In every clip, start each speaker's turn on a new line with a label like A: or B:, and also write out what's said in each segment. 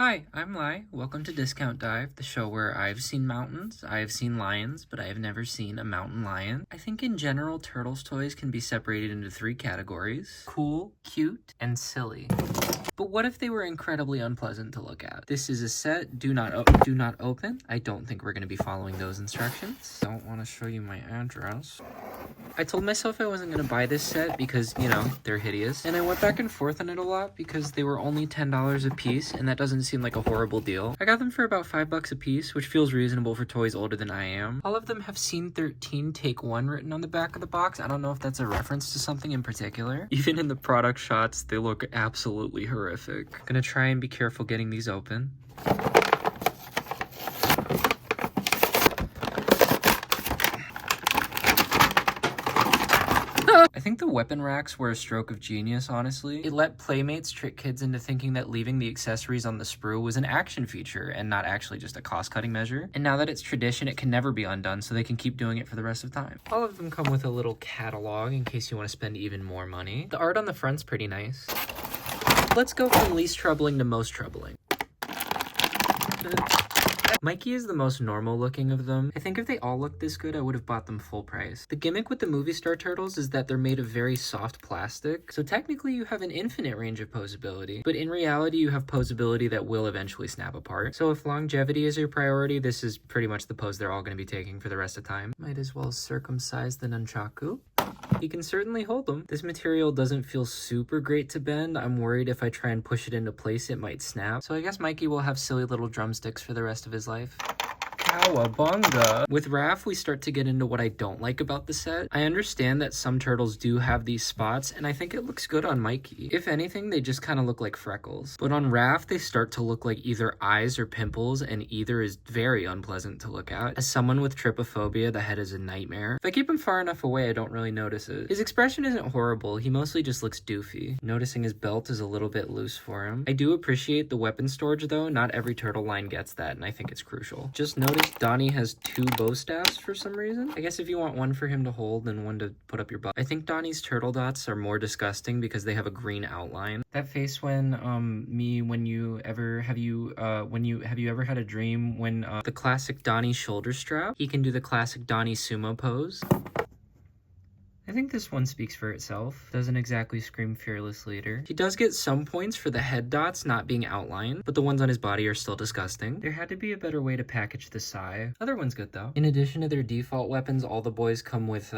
A: Hi, I'm Lai. Welcome to Discount Dive, the show where I've seen mountains, I have seen lions, but I have never seen a mountain lion. I think in general, Turtles toys can be separated into three categories: cool, cute, and silly. But what if they were incredibly unpleasant to look at? This is a set, do not open. I don't think we're going to be following those instructions. Don't want to show you my address. I told myself I wasn't going to buy this set because, you know, they're hideous. And I went back and forth on it a lot because they were only $10 a piece, and that doesn't seem like a horrible deal. I got them for about $5 a piece, which feels reasonable for toys older than I am. All of them have Scene 13 Take 1 written on the back of the box. I don't know if that's a reference to something in particular. Even in the product shots, they look absolutely horrific. Gonna try and be careful getting these open. I think the weapon racks were a stroke of genius, honestly. It let playmates trick kids into thinking that leaving the accessories on the sprue was an action feature and not actually just a cost-cutting measure. And now that it's tradition, it can never be undone, so they can keep doing it for the rest of time. All of them come with a little catalog in case you want to spend even more money. The art on the front's pretty nice. Let's go from least troubling to most troubling. Mikey is the most normal looking of them. I think if they all looked this good, I would have bought them full price. The gimmick with the movie star turtles is that they're made of very soft plastic, so technically you have an infinite range of posability, but in reality you have posability that will eventually snap apart. So if longevity is your priority, this is pretty much the pose they're all going to be taking for the rest of time. Might as well circumcise the nunchaku. You can certainly hold them. This material doesn't feel super great to bend. I'm worried if I try and push it into place, it might snap. So I guess Mikey will have silly little drumsticks for the rest of his life. Cowabunga! With Raph, we start to get into what I don't like about the set. I understand that some turtles do have these spots, and I think it looks good on Mikey. If anything, they just kind of look like freckles. But on Raph, they start to look like either eyes or pimples, and either is very unpleasant to look at. As someone with trypophobia, the head is a nightmare. If I keep him far enough away, I don't really notice it. His expression isn't horrible, he mostly just looks doofy. Noticing his belt is a little bit loose for him. I do appreciate the weapon storage though, not every turtle line gets that, and I think it's crucial. Just notice Donnie has two bow staffs for some reason. I guess if you want one for him to hold and one to put up your butt. I think Donnie's turtle dots are more disgusting because they have a green outline. That face when have you ever had a dream when the classic Donnie shoulder strap, he can do the classic Donnie sumo pose. I think this one speaks for itself. Doesn't exactly scream fearless leader. He does get some points for the head dots not being outlined, but the ones on his body are still disgusting. There had to be a better way to package the sai. Other one's good though. In addition to their default weapons, all the boys come with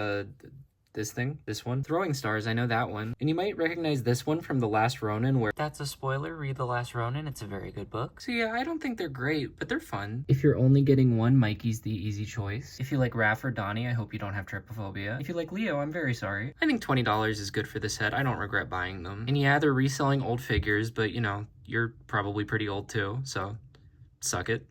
A: this one. Throwing stars, I know that one. And you might recognize this one from The Last Ronin, where that's a spoiler, read The Last Ronin, it's a very good book. So yeah, I don't think they're great, but they're fun. If you're only getting one, Mikey's the easy choice. If you like Raph or Donnie, I hope you don't have trypophobia. If you like Leo, I'm very sorry. I think $20 is good for the set. I don't regret buying them. And yeah, they're reselling old figures, but you know, you're probably pretty old too, so suck it.